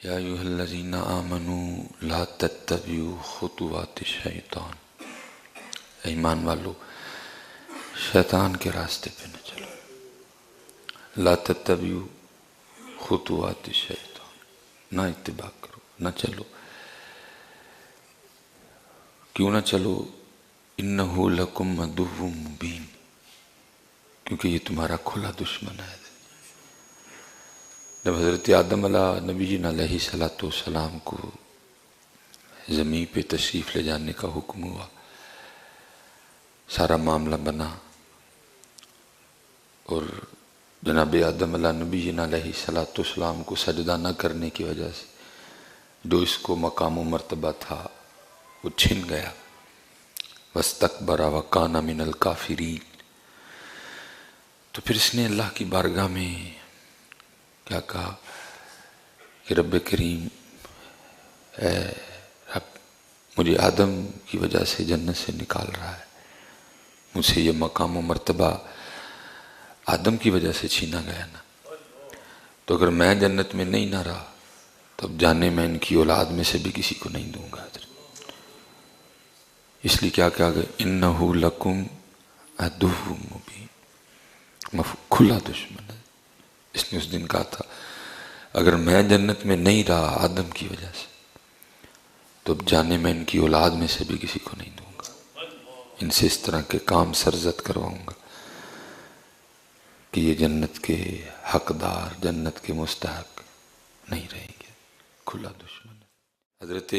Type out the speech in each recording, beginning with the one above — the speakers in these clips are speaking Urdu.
یا ایھا الذین آمنوا لا تتبعوا خطوات الشیطان، ایمان والو شیطان کے راستے پہ نہ چلو۔ لا تتبعوا خطوات الشیطان، نہ اتباع کرو، نہ چلو۔ کیوں نہ چلو؟ انہ لکم عدو مبین، کیونکہ یہ تمہارا کھلا دشمن ہے۔ جب حضرت آدم نبی جی علیہ السلام کو زمین پہ تشریف لے جانے کا حکم ہوا، سارا معاملہ بنا، اور جناب آدم نبی جی علیہ السلام کو سجدہ نہ کرنے کی وجہ سے جو اس کو مقام و مرتبہ تھا وہ چھن گیا۔ وَاسْتَكْبَرَ وَكَانَ مِنَ الْكَافِرِينَ۔ تو پھر اس نے اللہ کی بارگاہ میں کیا کہا کہ رب کریم، اے رب، مجھے آدم کی وجہ سے جنت سے نکال رہا ہے، مجھ سے یہ مقام و مرتبہ آدم کی وجہ سے چھینا گیا نا، تو اگر میں جنت میں نہیں نہ رہا تو اب جانے میں ان کی اولاد میں سے بھی کسی کو نہیں دوں گا۔ اس لیے کیا کہا گیا؟ انہ لکم عدو مبین، کھلا دشمن ہے۔ اس نے اس دن کہا تھا اگر میں جنت میں نہیں رہا آدم کی وجہ سے تو اب جانے میں ان کی اولاد میں سے بھی کسی کو نہیں دوں گا، ان سے اس طرح کے کام سرزد کرواؤں گا کہ یہ جنت کے حقدار، جنت کے مستحق نہیں رہیں گے۔ کھلا دشمن ہے۔ حضرت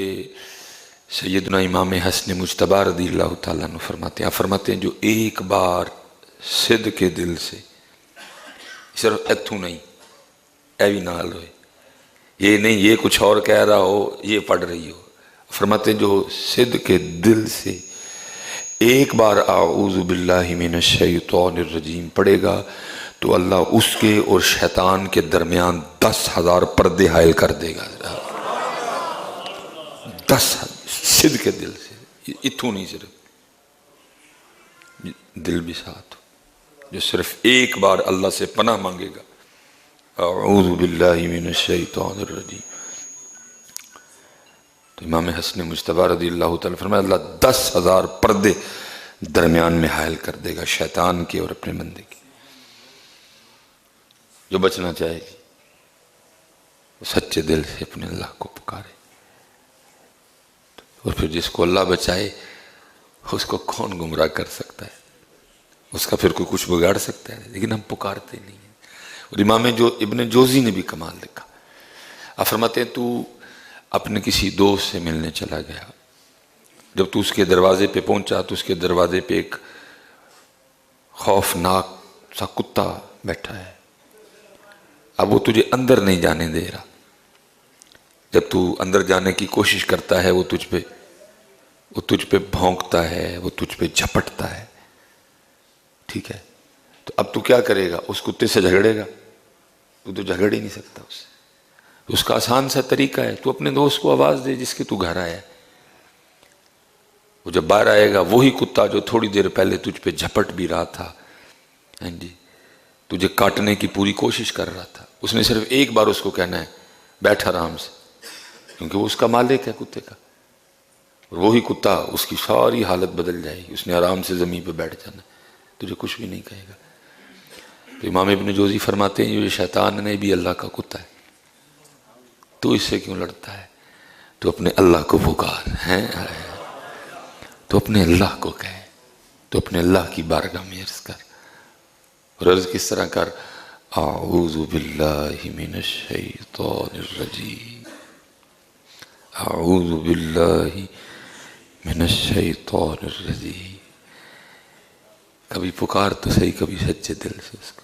سیدنا امام حسن مجتبی رضی اللہ تعالیٰ عنہ فرماتے ہیں جو ایک بار صدق کے دل سے، صرف اتھو نہیں، اے بھی نال ہوئے، یہ نہیں یہ کچھ اور کہہ رہا ہو یہ پڑھ رہی ہو، فرماتے ہیں جو صدق کے دل سے ایک بار اعوذ باللہ من الشیطان الرجیم پڑھے گا تو اللہ اس کے اور شیطان کے درمیان 10,000 پردے حائل کر دے گا۔ 10,000 صدق کے دل سے، اتھو نہیں، صرف دل بھی ساتھ ہو، جو صرف ایک بار اللہ سے پناہ مانگے گا اعوذ باللہ من الشیطان الرجیم، تو امام حسن مجتبی رضی اللہ تعالیٰ فرمایا اللہ 10,000 پردے درمیان میں حائل کر دے گا شیطان کے اور اپنے بندے کے۔ جو بچنا چاہے گی وہ سچے دل سے اپنے اللہ کو پکارے، اور پھر جس کو اللہ بچائے اس کو کون گمراہ کر سکتا ہے؟ اس کا پھر کوئی کچھ بگاڑ سکتا ہے؟ لیکن ہم پکارتے نہیں ہیں۔ اور امام ابن جوزی نے بھی کمال لکھا، آپ فرماتے ہیں تو اپنے کسی دوست سے ملنے چلا گیا، جب تو اس کے دروازے پہ پہنچا تو اس کے دروازے پہ ایک خوفناک سا کتا بیٹھا ہے، اب وہ تجھے اندر نہیں جانے دے رہا، جب تو اندر جانے کی کوشش کرتا ہے وہ تجھ پہ بھونکتا ہے، وہ تجھ پہ جھپٹتا ہے، ٹھیک ہے؟ تو اب تو کیا کرے گا؟ اس کتے سے جھگڑے گا؟ تو جھگڑ ہی نہیں سکتا اس سے۔ اس کا آسان سا طریقہ ہے، تو اپنے دوست کو آواز دے جس کے تو گھر آیا ہے، وہ جب باہر آئے گا وہی کتا جو تھوڑی دیر پہلے تجھ پہ جھپٹ بھی رہا تھا، تجھے کاٹنے کی پوری کوشش کر رہا تھا، اس نے صرف ایک بار اس کو کہنا ہے بیٹھ آرام سے، کیونکہ وہ اس کا مالک ہے کتے کا، اور وہی کتا اس کی ساری حالت بدل جائے گی، اس نے آرام سے زمین پہ بیٹھ جانا، تجھے کچھ بھی نہیں کہے گا۔ تو امام ابن جوزی فرماتے ہیں یہ شیطان نے بھی اللہ کا کتا ہے، تو اس سے کیوں لڑتا ہے؟ تو اپنے اللہ کو پکار ہیں، تو اپنے اللہ کو کہے، تو اپنے اللہ کی بارگاہ میں عرض کر، اور عرض کس طرح کر؟ اعوذ باللہ من الشیطان الرجیم، اعوذ باللہ من الشیطان الرجیم۔ کبھی پکار تو صحیح، کبھی سچے دل سے اس کو۔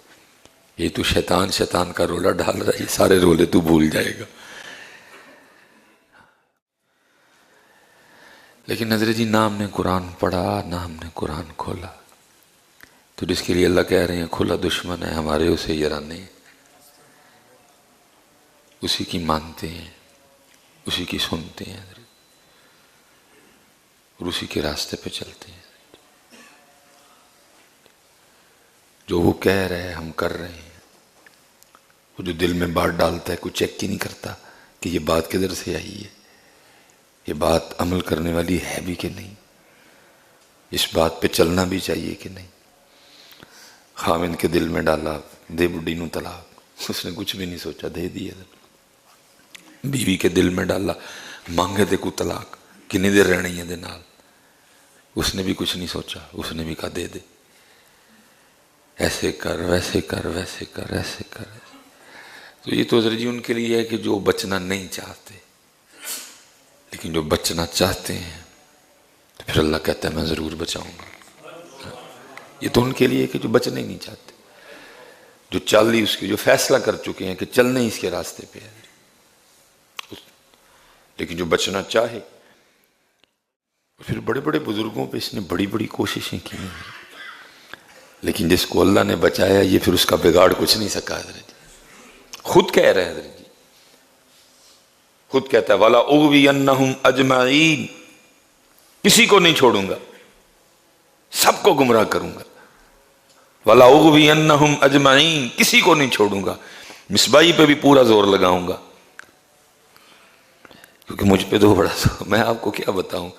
یہ تو شیطان کا رولا ڈال رہا ہے، یہ سارے رولے تو بھول جائے گا۔ لیکن حضرت جی نہ ہم نے قرآن پڑھا، نہ ہم نے قرآن کھولا، تو جس کے لیے اللہ کہہ رہے ہیں کھلا دشمن ہے ہمارے، اسے یرانے، اسی کی مانتے ہیں، اسی کی سنتے ہیں اور اسی کے راستے پہ چلتے ہیں۔ جو وہ کہہ رہے ہیں ہم کر رہے ہیں، وہ جو دل میں بات ڈالتا ہے کوئی چیک ہی نہیں کرتا کہ یہ بات کدھر سے آئی ہے، یہ بات عمل کرنے والی ہے بھی کہ نہیں، اس بات پہ چلنا بھی چاہیے کہ نہیں۔ خاوند کے دل میں ڈالا دے بڈی نو طلاق، اس نے کچھ بھی نہیں سوچا، دے دیا۔ بیوی کے دل میں ڈالا مانگے دے کو طلاق، کنی دیر رہنی ہے دے نال، اس نے بھی کچھ نہیں سوچا، اس نے بھی کہا دے دے، ایسے کر ویسے کر ویسے کر ایسے کر۔ تو یہ تو حضرت جی ان کے لیے ہے کہ جو بچنا نہیں چاہتے، لیکن جو بچنا چاہتے ہیں تو پھر اللہ کہتا ہے میں ضرور بچاؤں گا۔ یہ تو ان کے لیے ہے کہ جو بچنا ہی نہیں چاہتے، جو چل ہی اس کے، جو فیصلہ کر چکے ہیں کہ چلنا ہی اس کے راستے پہ ہے، لیکن جو بچنا چاہے۔ پھر بڑے بڑے بزرگوں پہ اس نے بڑی بڑی کوششیں کی ہیں، لیکن جس کو اللہ نے بچایا یہ پھر اس کا بگاڑ کچھ نہیں سکا۔ حضرت جی خود کہہ رہے ہیں، حضرت جی خود کہتا ہے وَلَا أُغْوِيَنَّهُمْ أَجْمَعِينَ، کسی کو نہیں چھوڑوں گا، سب کو گمراہ کروں گا۔ وَلَا أُغْوِيَنَّهُمْ أَجْمَعِينَ، کسی کو نہیں چھوڑوں گا، مصباحی پہ بھی پورا زور لگاؤں گا، کیونکہ مجھ پہ تو بڑا زور، میں آپ کو کیا بتاؤں،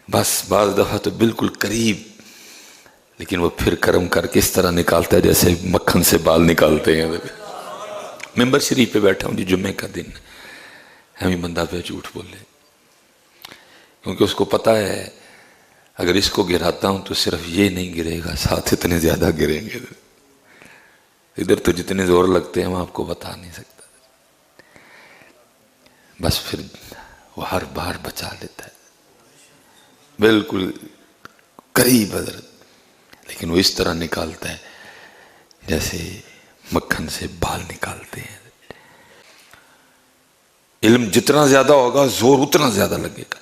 بس بعض دفعہ تو بالکل قریب، لیکن وہ پھر کرم کر کے اس طرح نکالتا ہے جیسے مکھن سے بال نکالتے ہیں۔ ممبر شریف پہ بیٹھا ہوں جی، جمعے کا دن، ہمیں بندہ پہ جھوٹ بولے، کیونکہ اس کو پتا ہے اگر اس کو گراتا ہوں تو صرف یہ نہیں گرے گا، ساتھ اتنے زیادہ گریں گے، ادھر تو جتنے زور لگتے ہیں میں آپ کو بتا نہیں سکتا۔ بس پھر وہ ہر بار بچا لیتا ہے، بالکل قریب حضرت، لیکن وہ اس طرح نکالتا ہے جیسے مکھن سے بال نکالتے ہیں۔ علم جتنا زیادہ ہوگا زور اتنا زیادہ لگے گا،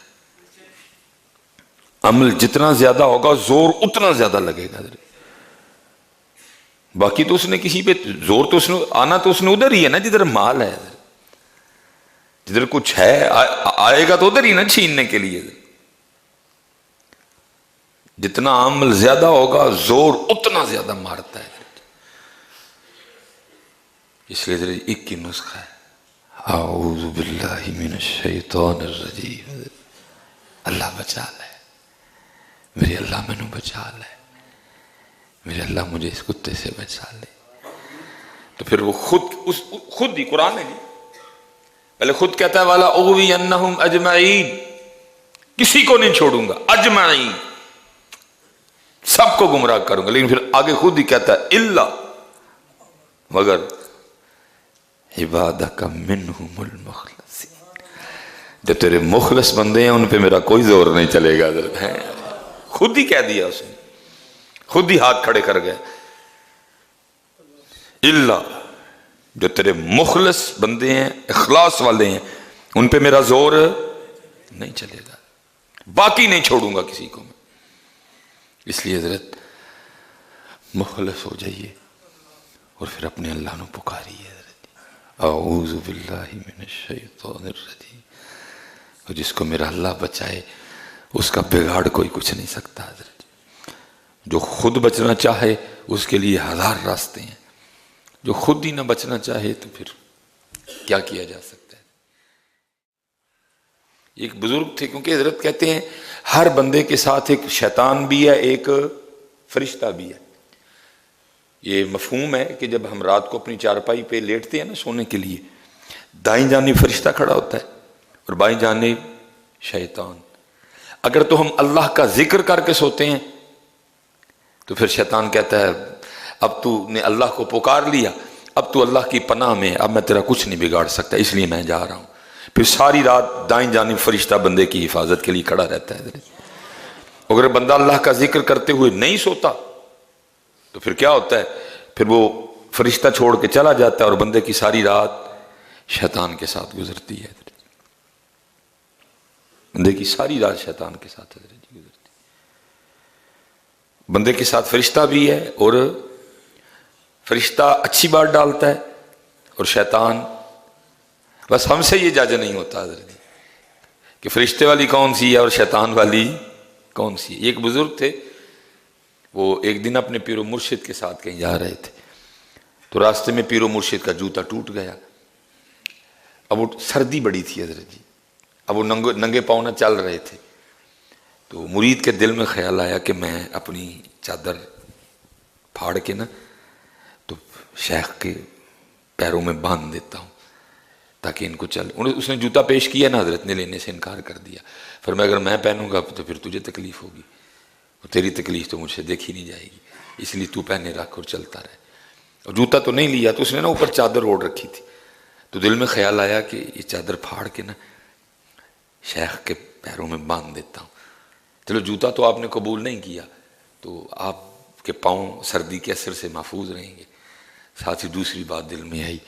عمل جتنا زیادہ ہوگا زور اتنا زیادہ لگے گا۔ باقی تو اس نے کسی پہ زور تو اس نے آنا تو اس نے ادھر ہی ہے نا جدھر مال ہے، جدھر کچھ ہے آئے گا تو ادھر ہی نا چھیننے کے لیے۔ جتنا عمل زیادہ ہوگا زور اتنا زیادہ مارتا ہے۔ اس لیے ایک ہی نسخہ ہے، اعوذ باللہ من الشیطان الرجیم، اللہ بچا لے، میرے اللہ مینوں بچا لے، میرے اللہ مجھے اس کتے سے بچا لے۔ تو پھر وہ خود ہی قرآن ہے، پہلے خود کہتا ہے والا اغوینہم اجمعین، کسی کو نہیں چھوڑوں گا، اجمعین سب کو گمراہ کروں گا، لیکن پھر آگے خود ہی کہتا ہے الا، مگر عبادک منہم المخلصین، جو تیرے مخلص بندے ہیں ان پہ میرا کوئی زور نہیں چلے گا۔ خود ہی کہہ دیا اس نے، خود ہی ہاتھ کھڑے کر گئے، الا جو تیرے مخلص بندے ہیں، اخلاص والے ہیں، ان پہ میرا زور نہیں چلے گا، باقی نہیں چھوڑوں گا کسی کو میں۔ اس لیے حضرت مخلص ہو جائیے اور پھر اپنے اللہ نو پکاریے، اعوذ باللہ من الشیطان الرجیم، اور جس کو میرا اللہ بچائے اس کا بگاڑ کوئی کچھ نہیں سکتا۔ حضرت جو خود بچنا چاہے اس کے لیے ہزار راستے ہیں، جو خود ہی نہ بچنا چاہے تو پھر کیا کیا جا سکتا ہے۔ ایک بزرگ تھے، کیونکہ حضرت کہتے ہیں ہر بندے کے ساتھ ایک شیطان بھی ہے، ایک فرشتہ بھی ہے۔ یہ مفہوم ہے کہ جب ہم رات کو اپنی چارپائی پہ لیٹتے ہیں نا سونے کے لیے، دائیں جانب فرشتہ کھڑا ہوتا ہے اور بائیں جانب شیطان۔ اگر تو ہم اللہ کا ذکر کر کے سوتے ہیں تو پھر شیطان کہتا ہے اب تو نے اللہ کو پکار لیا، اب تو اللہ کی پناہ میں، اب میں تیرا کچھ نہیں بگاڑ سکتا، اس لیے میں جا رہا ہوں۔ پھر ساری رات دائیں جانب فرشتہ بندے کی حفاظت کے لیے کھڑا رہتا ہے۔ اگر بندہ اللہ کا ذکر کرتے ہوئے نہیں سوتا تو پھر کیا ہوتا ہے، پھر وہ فرشتہ چھوڑ کے چلا جاتا ہے اور بندے کی ساری رات شیطان کے ساتھ گزرتی ہے۔ بندے کی ساری رات شیطان کے ساتھ گزرتی ہے۔ بندے کے ساتھ فرشتہ بھی ہے، اور فرشتہ اچھی بات ڈالتا ہے اور شیطان، بس ہم سے یہ جج نہیں ہوتا حضرت کہ فرشتے والی کون سی ہے اور شیطان والی کون سی ہے۔ ایک بزرگ تھے، وہ ایک دن اپنے پیر و مرشد کے ساتھ کہیں جا رہے تھے، تو راستے میں پیر و مرشد کا جوتا ٹوٹ گیا، اب وہ سردی بڑی تھی حضرت جی، اب وہ ننگے پاؤں نہ چل رہے تھے، تو مرید کے دل میں خیال آیا کہ میں اپنی چادر پھاڑ کے نا تو شیخ کے پیروں میں باندھ دیتا ہوں تاکہ ان کو چل، اس نے جوتا پیش کیا نا، حضرت نے لینے سے انکار کر دیا، فرمایا اگر میں پہنوں گا تو پھر تجھے تکلیف ہوگی، تیری تکلیف تو مجھ سے دیکھی نہیں جائے گی، اس لیے تو پہنے رکھ اور چلتا رہے۔ اور جوتا تو نہیں لیا، تو اس نے نا اوپر چادر اوڑھ رکھی تھی، تو دل میں خیال آیا کہ یہ چادر پھاڑ کے نا شیخ کے پیروں میں باندھ دیتا ہوں۔ چلو جوتا تو آپ نے قبول نہیں کیا، تو آپ کے پاؤں سردی کے اثر سے محفوظ رہیں گے۔ ساتھ ہی دوسری بات دل میں آئی،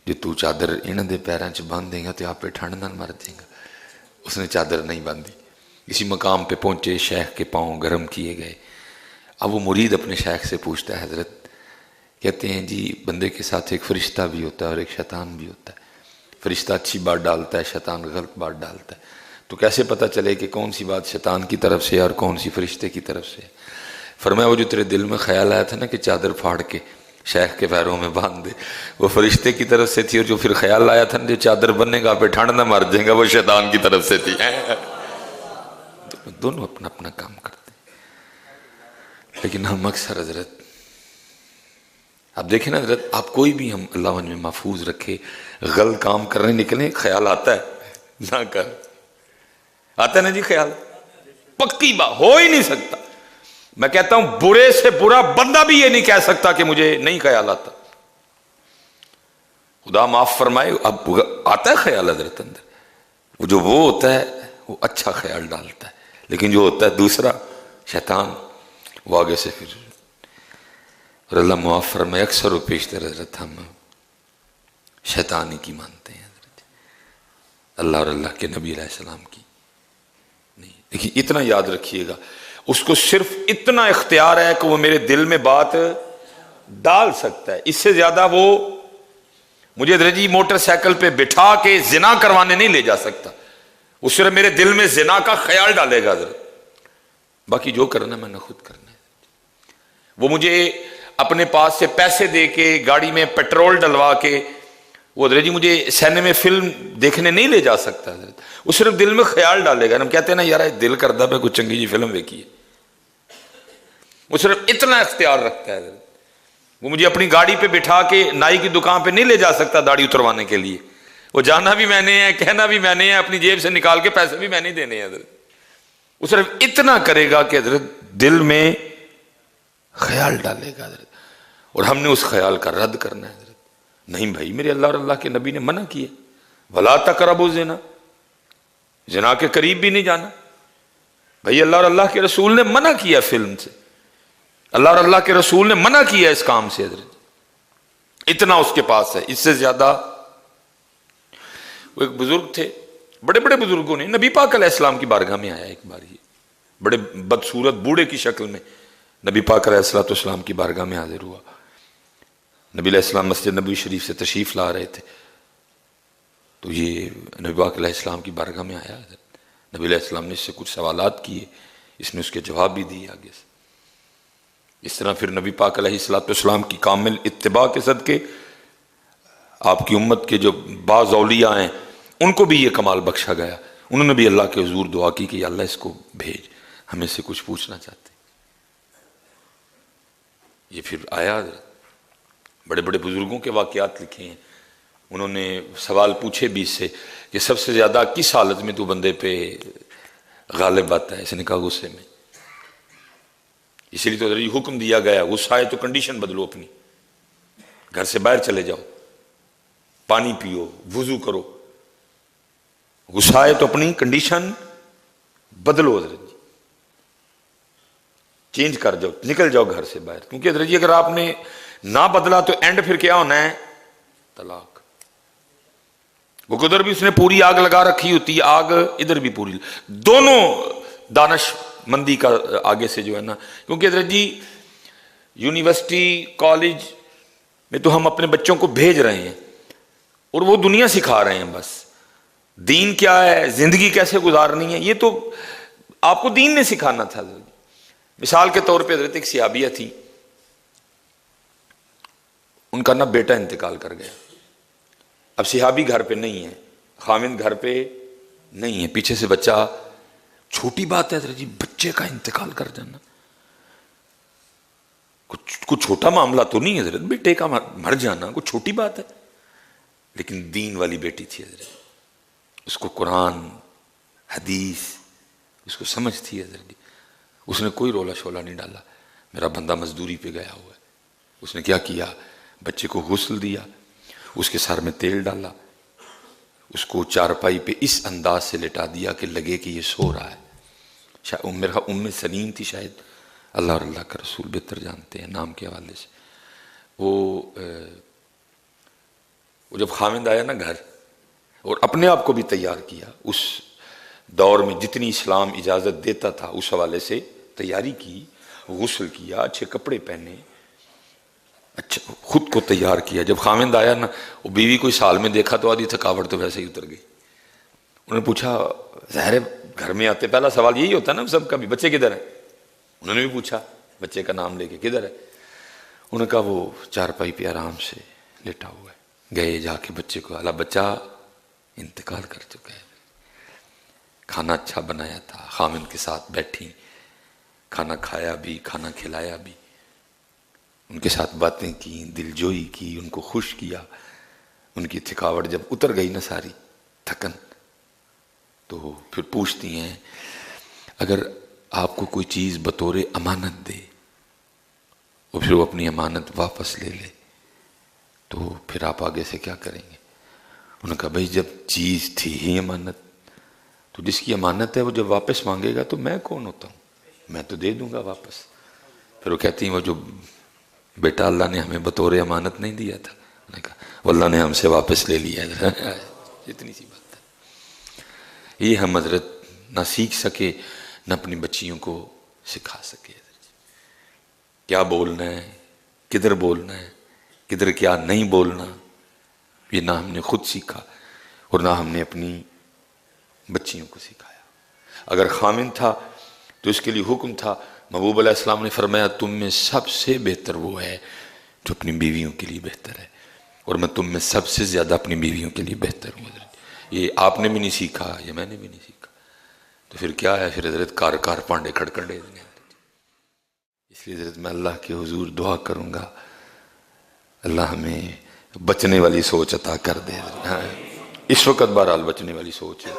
جو تو چادر انہاں دے پیراں چ باندھ دے گا تو آپ پہ ٹھنڈ نہ مر جائے گا۔ اس نے چادر نہیں باندھی، اسی مقام پہ پہنچے، شیخ کے پاؤں گرم کیے گئے۔ اب وہ مرید اپنے شیخ سے پوچھتا ہے، حضرت کہتے ہیں جی بندے کے ساتھ ایک فرشتہ بھی ہوتا ہے اور ایک شیطان بھی ہوتا ہے، فرشتہ اچھی بات ڈالتا ہے، شیطان غلط بات ڈالتا ہے، تو کیسے پتہ چلے کہ کون سی بات شیطان کی طرف سے اور کون سی فرشتے کی طرف سے؟ فرمایا وہ جو تیرے دل میں خیال آیا تھا نا کہ چادر پھاڑ کے شیخ کے پیروں میں باندھ دے، وہ فرشتے کی طرف سے تھی، اور جو پھر خیال آیا تھا نا جو چادر بننے گا پہ ٹھنڈ نہ مر جائے گا، وہ شیطان کی طرف سے تھی۔ دونوں اپنا اپنا کام کرتے ہیں، لیکن ہم اکثر حضرت آپ دیکھیں نا حضرت، آپ کوئی بھی ہم اللہ عنہ میں محفوظ رکھے، غلط کام کرنے نکلیں خیال آتا ہے نہ کر، آتا ہے نا جی خیال، پکی بات ہو ہی نہیں سکتا۔ میں کہتا ہوں برے سے برا بندہ بھی یہ نہیں کہہ سکتا کہ مجھے نہیں خیال آتا، خدا معاف فرمائے، اب آتا ہے خیال حضرت اندر، وہ جو وہ ہوتا ہے وہ اچھا خیال ڈالتا ہے، لیکن جو ہوتا ہے دوسرا شیطان وہ آگے سے پھر، اور اللہ معاف فرمائے اکثر و پیشتر حضرت ہم شیطان ہی کی مانتے ہیں حضرت، اللہ اور اللہ کے نبی علیہ السلام کی نہیں۔ دیکھیے اتنا یاد رکھیے گا، اس کو صرف اتنا اختیار ہے کہ وہ میرے دل میں بات ڈال سکتا ہے، اس سے زیادہ وہ مجھے حضرت جی موٹر سائیکل پہ بٹھا کے زنا کروانے نہیں لے جا سکتا، وہ صرف میرے دل میں زنا کا خیال ڈالے گا حضرت، باقی جو کرنا میں نے خود کرنا ہے۔ وہ مجھے اپنے پاس سے پیسے دے کے گاڑی میں پیٹرول ڈلوا کے وہ حضرت جی مجھے سینما فلم دیکھنے نہیں لے جا سکتا حضرت، وہ صرف دل میں خیال ڈالے گا۔ ہم کہتے ہیں نا یار دل کردہ پہ کچھ چنگی جی فلم دیکھیے، وہ صرف اتنا اختیار رکھتا ہے حضرت، وہ مجھے اپنی گاڑی پہ بٹھا کے نائی کی دکان پہ نہیں لے جا سکتا داڑھی اتروانے کے لیے، وہ جانا بھی میں نے ہے، کہنا بھی میں نے ہے، اپنی جیب سے نکال کے پیسے بھی میں نہیں دینے ہیں حضرت، وہ صرف اتنا کرے گا کہ حضرت دل میں خیال ڈالے گا حضرت، اور ہم نے اس خیال کا رد کرنا ہے حضرت۔ نہیں بھائی میرے اللہ اور اللہ کے نبی نے منع کیا، وَلَا تَقْرَبُوا الزِّنَا، زنا کے قریب بھی نہیں جانا، بھائی اللہ اور اللہ کے رسول نے منع کیا فلم سے، اللہ اور اللہ کے رسول نے منع کیا اس کام سے حضرت، اتنا اس کے پاس ہے۔ اس سے زیادہ وہ ایک بزرگ تھے، بڑے بڑے بزرگوں نے نبی پاک علیہ السلام کی بارگاہ میں آیا ایک بار، یہ بڑے بدصورت بوڑھے کی شکل میں نبی پاک علیہ السلام کی بارگاہ میں حاضر ہوا۔ نبی علیہ السلام مسجد نبوی شریف سے تشریف لا رہے تھے، تو یہ نبی پاک علیہ السلام کی بارگاہ میں آیا، نبی علیہ السلام نے اس سے کچھ سوالات کیے، اس نے اس کے جواب بھی دیے آگے سے۔ اس طرح پھر نبی پاک علیہ السلام کی کامل اتباع کے صدقے آپ کی امت کے جو بعض اولیاء ہیں ان کو بھی یہ کمال بخشا گیا، انہوں نے بھی اللہ کے حضور دعا کی کہ یا اللہ اس کو بھیج، ہم اس سے کچھ پوچھنا چاہتے ہیں۔ یہ پھر آیا، بڑے بڑے بزرگوں کے واقعات لکھے ہیں، انہوں نے سوال پوچھے بھی اس سے کہ سب سے زیادہ کس حالت میں تو بندے پہ غالب آتا ہے؟ اس نے کہا غصے میں، اسی لیے تو حکم دیا گیا غصہ آئے تو کنڈیشن بدلو اپنی، گھر سے باہر چلے جاؤ، پانی پیو، وضو کرو، غصہ آئے تو اپنی کنڈیشن بدلو حضرت جی، چینج کر جاؤ، نکل جاؤ گھر سے باہر، کیونکہ حضرت جی اگر آپ نے نہ بدلا تو اینڈ پھر کیا ہونا ہے؟ طلاق۔ وہ ادھر بھی اس نے پوری آگ لگا رکھی ہوتی، آگ ادھر بھی پوری، دونوں دانش مندی کا آگے سے جو ہے نا، کیونکہ حضرت جی یونیورسٹی کالج میں تو ہم اپنے بچوں کو بھیج رہے ہیں اور وہ دنیا سکھا رہے ہیں، بس دین کیا ہے، زندگی کیسے گزارنی ہے، یہ تو آپ کو دین نے سکھانا تھا حضرت۔ مثال کے طور پہ حضرت ایک صحابیہ تھی، ان کا نا بیٹا انتقال کر گیا، اب صحابی گھر پہ نہیں ہے، خامند گھر پہ نہیں ہے، پیچھے سے بچہ، چھوٹی بات ہے حضرت جی بچے کا انتقال کر جانا، کچھ چھوٹا معاملہ تو نہیں ہے حضرت، بیٹے کا مر جانا کچھ چھوٹی بات ہے، لیکن دین والی بیٹی تھی حضرت، اس کو قرآن حدیث اس کو سمجھ تھی حضرت جی، اس نے کوئی رولا شولا نہیں ڈالا، میرا بندہ مزدوری پہ گیا ہوا ہے، اس نے کیا کیا، بچے کو غسل دیا، اس کے سر میں تیل ڈالا، اس کو چارپائی پہ اس انداز سے لٹا دیا کہ لگے کہ یہ سو رہا ہے، میرا ام سلیم تھی شاید، اللہ اور اللہ کا رسول بہتر جانتے ہیں نام کے حوالے سے، وہ جب خامند آیا نا گھر اور اپنے آپ کو بھی تیار کیا، اس دور میں جتنی اسلام اجازت دیتا تھا اس حوالے سے تیاری کی، غسل کیا، اچھے کپڑے پہنے، اچھا خود کو تیار کیا، جب خامند آیا نا وہ بیوی کو اس حال میں دیکھا تو آدھی تھکاوٹ تو ویسے ہی اتر گئی، انہوں نے پوچھا ظاہر گھر میں آتے پہلا سوال یہی ہوتا ہے نا سب کا بھی، بچے کدھر ہے، انہوں نے بھی پوچھا بچے کا نام لے کے کدھر ہے، انہوں نے کہا وہ چارپائی پہ آرام سے لیٹا ہوا ہے، گئے جا کے بچے کو، اللہ بچہ انتقال کر چکا ہے، کھانا اچھا بنایا تھا، خامند کے ساتھ بیٹھی، کھانا کھایا بھی، کھانا کھلایا بھی، ان کے ساتھ باتیں کی، دل جوئی کی، ان کو خوش کیا، ان کی تھکاوٹ جب اتر گئی نا ساری تھکن، تو پھر پوچھتی ہیں اگر آپ کو کوئی چیز بطور امانت دے اور پھر وہ اپنی امانت واپس لے لے تو پھر آپ آگے سے کیا کریں گے، انہوں نے کہا بھائی جب چیز تھی ہی امانت تو جس کی امانت ہے وہ جب واپس مانگے گا تو میں کون ہوتا ہوں، میں تو دے دوں گا واپس، پھر وہ کہتی ہیں وہ جو بیٹا اللہ نے ہمیں بطور امانت نہیں دیا تھا، میں نے کہا وہ اللہ نے ہم سے واپس لے لیا ہے، اتنی سی بات ہے، یہ ہم حضرت نہ سیکھ سکے نہ اپنی بچیوں کو سکھا سکے، کیا بولنا ہے، کدھر بولنا ہے، کدھر کیا نہیں بولنا، یہ نہ ہم نے خود سیکھا اور نہ ہم نے اپنی بچیوں کو سکھایا، اگر خامن تھا تو اس کے لیے حکم تھا، محبوب علیہ السلام نے فرمایا تم میں سب سے بہتر وہ ہے جو اپنی بیویوں کے لیے بہتر ہے، اور میں تم میں سب سے زیادہ اپنی بیویوں کے لیے بہتر ہوں، یہ آپ نے بھی نہیں سیکھا، یہ میں نے بھی نہیں سیکھا، تو پھر کیا ہے، پھر حضرت کار کار پانڈے کھڑکڑے، اس لیے حضرت میں اللہ کے حضور دعا کروں گا اللہ ہمیں بچنے والی سوچ عطا کر دے، اس وقت بہرحال بچنے والی سوچ ہے،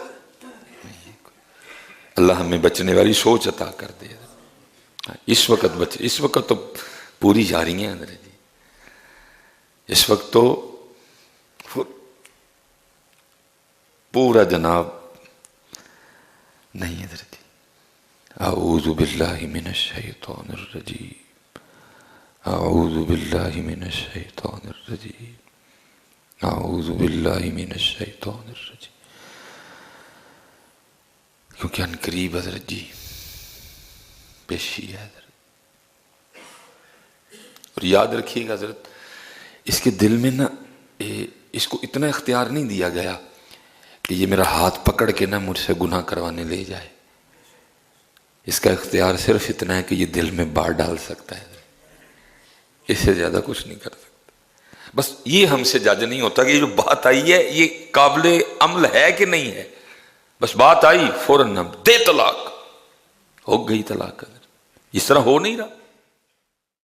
اللہ ہمیں بچنے والی سوچ عطا کر دے، اس وقت تو پوری جا رہی ہیں حضرت جی، اس وقت تو پورا جناب نہیں حضرت جی، اعوذ باللہ من الشیطان الرجیم، اعوذ باللہ من الشیطان الرجیم، اعوذ باللہ من الشیطان الرجیم، کیونکہ ان قریب حضرت جی پیشی ہے حضرت، اور یاد رکھیے گا حضرت اس کے دل میں نا اس کو اتنا اختیار نہیں دیا گیا کہ یہ میرا ہاتھ پکڑ کے نا مجھ سے گناہ کروانے لے جائے، اس کا اختیار صرف اتنا ہے کہ یہ دل میں بار ڈال سکتا ہے، اس سے زیادہ کچھ نہیں کر سکتا، بس یہ ہم سے جج نہیں ہوتا کہ یہ جو بات آئی ہے یہ قابل عمل ہے کہ نہیں ہے، بس بات آئی فوراً دے طلاق، ہو گئی طلاق، اس طرح ہو نہیں رہا،